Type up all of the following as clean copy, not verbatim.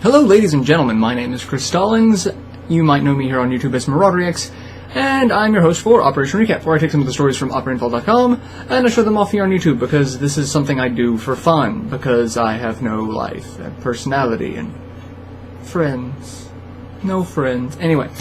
Hello ladies and gentlemen, my name is Chris Stollings. You might know me here on YouTube as MarauderX, and I'm your host for Operation Recap, where I take some of the stories from Rainfall.com and I show them off here on YouTube because this is something I do for fun, because I have no life and personality and friends. No friends. Anyway,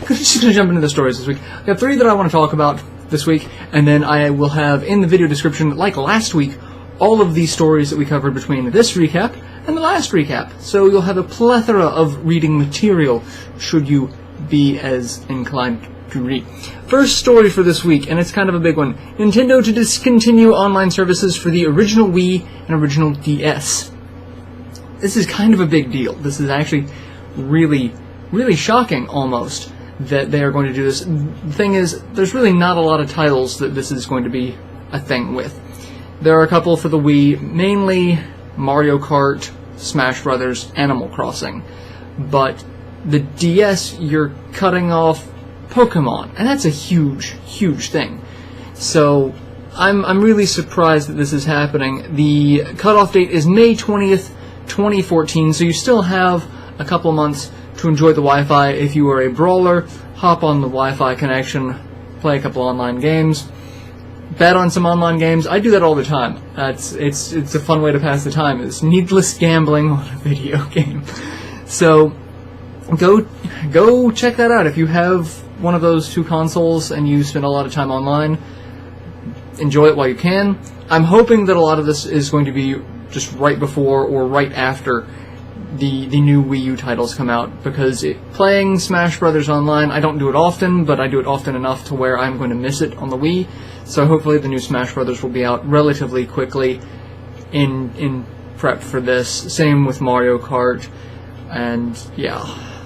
just gonna jump into the stories this week. I have 3 that I want to talk about this week, and then I will have in the video description, like last week, all of these stories that we covered between this recap and the last recap. So you'll have a plethora of reading material, should you be as inclined to read. First story for this week, and it's kind of a big one. Nintendo to discontinue online services for the original Wii and original DS. This is kind of a big deal. This is actually really shocking, almost, that they are going to do this. The thing is, there's really not a lot of titles that this is going to be a thing with. There are a couple for the Wii, mainly Mario Kart, Smash Brothers, Animal Crossing. But the DS, you're cutting off Pokemon, and that's a huge thing. So I'm really surprised that this is happening. The cutoff date is May 20th, 2014, so you still have a couple months to enjoy the Wi-Fi. If you are a brawler, hop on the Wi-Fi connection, play a couple online games, bet on some online games. I do that all the time. It's a fun way to pass the time. It's needless gambling on a video game. So go check that out. If you have one of those 2 consoles and you spend a lot of time online, enjoy it while you can. I'm hoping that a lot of this is going to be just right before or right after the new Wii U titles come out, because playing Smash Brothers online, I don't do it often, but I do it often enough to where I'm going to miss it on the Wii. So hopefully the new Smash Brothers will be out relatively quickly in prep for this. Same with Mario Kart, and yeah,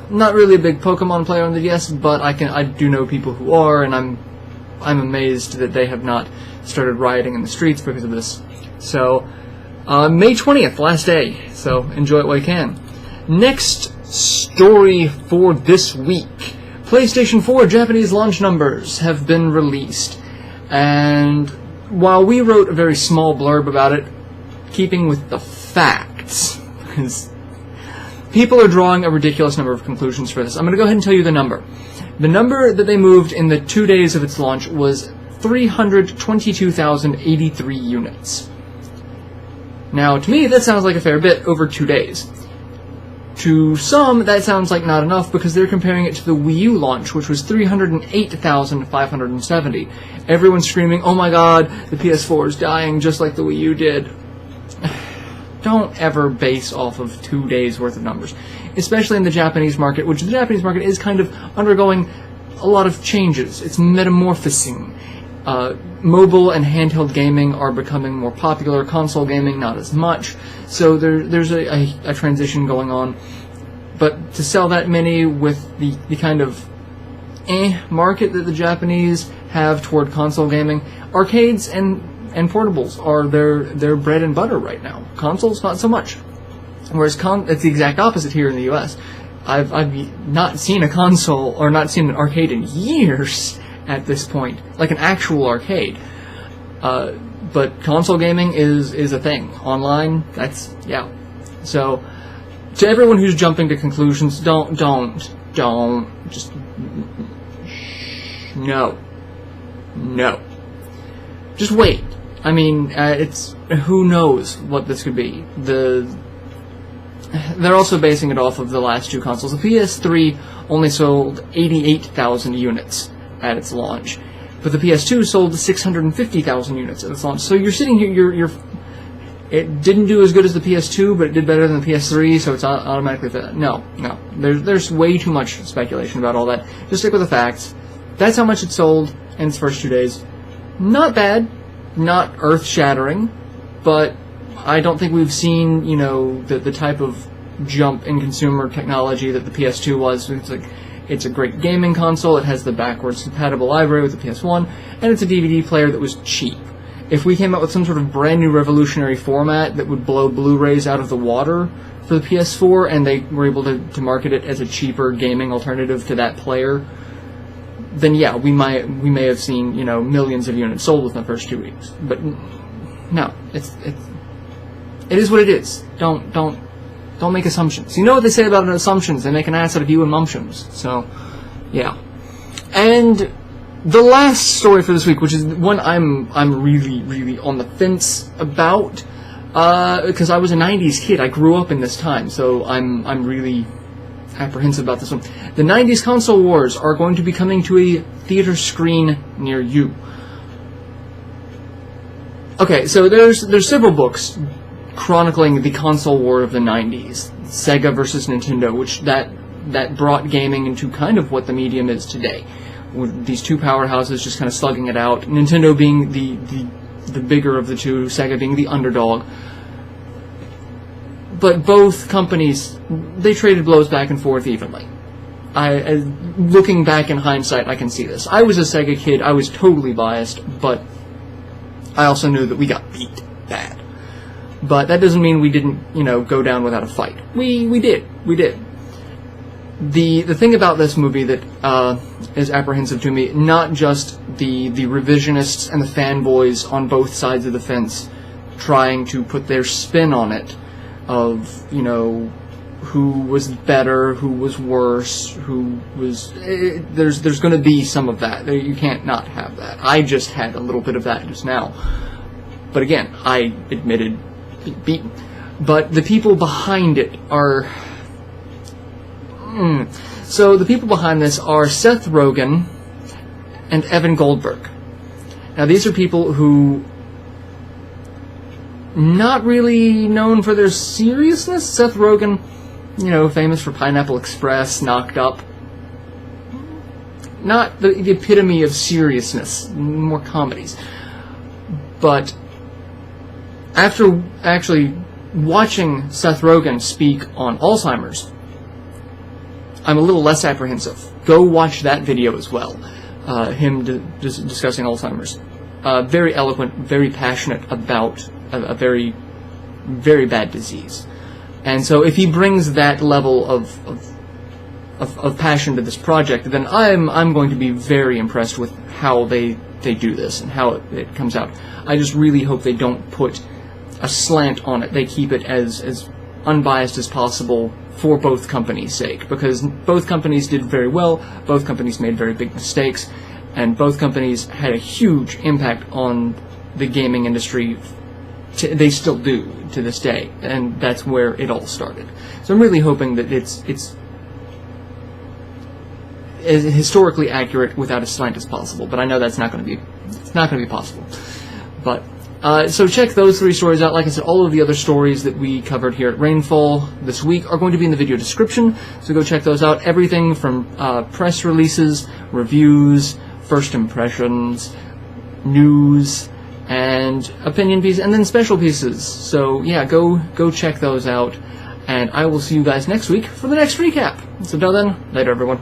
not really a big Pokemon player on the DS, but I do know people who are, and I'm amazed that they have not started rioting in the streets because of this. So May 20th, last day, so enjoy it while you can. Next story for this week. PlayStation 4 Japanese launch numbers have been released, and while we wrote a very small blurb about it, keeping with the facts, because people are drawing a ridiculous number of conclusions for this, I'm going to go ahead and tell you the number. The number that they moved in the 2 days of its launch was 322,083 units. Now, to me, that sounds like a fair bit over 2 days. To some, that sounds like not enough, because they're comparing it to the Wii U launch, which was 308,570. Everyone's screaming, "Oh my god, the PS4 is dying just like the Wii U did." Don't ever base off of 2 days' worth of numbers, especially in the Japanese market, which the Japanese market is kind of undergoing a lot of changes. It's metamorphosing. Mobile and handheld gaming are becoming more popular, console gaming not as much, so there's a transition going on. But to sell that many with the kind of market that the Japanese have toward console gaming, arcades and portables are their bread and butter right now. Consoles, not so much. Whereas it's the exact opposite here in the US. I've not seen a console, or not seen an arcade in years at this point, like an actual arcade. But console gaming is a thing. Online, yeah. So, to everyone who's jumping to conclusions, don't, just, no. Just wait. I mean, who knows what this could be. They're also basing it off of the last 2 consoles. The PS3 only sold 88,000 units at its launch, but the PS2 sold 650,000 units at its launch. So you're sitting here, it didn't do as good as the PS2, but it did better than the PS3, so it's automatically fit. No. There's way too much speculation about all that. Just stick with the facts. That's how much it sold in its first 2 days. Not bad, not earth-shattering, but I don't think we've seen, the type of jump in consumer technology that the PS2 was. It's a great gaming console, it has the backwards compatible library with the PS1, and it's a DVD player that was cheap. If we came out with some sort of brand new revolutionary format that would blow Blu-rays out of the water for the PS4, and they were able to market it as a cheaper gaming alternative to that player, then yeah, we may have seen, millions of units sold within the first 2 weeks. But no, it is what it is. Don't Don't make assumptions. You know what they say about assumptions? They make an ass out of you and mumshums. So, yeah. And the last story for this week, which is one I'm really, really on the fence about, because I was a 90s kid. I grew up in this time, so I'm really apprehensive about this one. The 90s console wars are going to be coming to a theater screen near you. Okay, so there's several books chronicling the console war of the 90s, Sega versus Nintendo, which that brought gaming into kind of what the medium is today, with these two powerhouses just kind of slugging it out, Nintendo being the bigger of the two, Sega being the underdog. But both companies, they traded blows back and forth evenly. Looking back in hindsight, I can see this. I was a Sega kid, I was totally biased, but I also knew that we got beat bad. But that doesn't mean we didn't, go down without a fight. We did. The thing about this movie that is apprehensive to me, not just the revisionists and the fanboys on both sides of the fence trying to put their spin on it, of, who was better, who was worse, who was... There's going to be some of that. You can't not have that. I just had a little bit of that just now. But again, I admitted beaten. But the people behind it are... So the people behind this are Seth Rogen and Evan Goldberg. Now these are people who... not really known for their seriousness. Seth Rogen, famous for Pineapple Express, Knocked Up. Not the epitome of seriousness, more comedies. But after actually watching Seth Rogen speak on Alzheimer's, I'm a little less apprehensive. Go watch that video as well. Him discussing Alzheimer's. Very eloquent, very passionate about a very, very bad disease. And so if he brings that level of passion to this project, then I'm going to be very impressed with how they do this and how it comes out. I just really hope they don't put a slant on it. They keep it as unbiased as possible for both companies' sake, because both companies did very well, both companies made very big mistakes, and both companies had a huge impact on the gaming industry. They still do to this day, and that's where it all started. So I'm really hoping that it's as historically accurate without a slant as possible. But I know that's not going to be possible. But so check those three stories out. Like I said, all of the other stories that we covered here at Rainfall this week are going to be in the video description. So go check those out. Everything from press releases, reviews, first impressions, news, and opinion pieces, and then special pieces. So yeah, go check those out, and I will see you guys next week for the next recap. So until then, later everyone.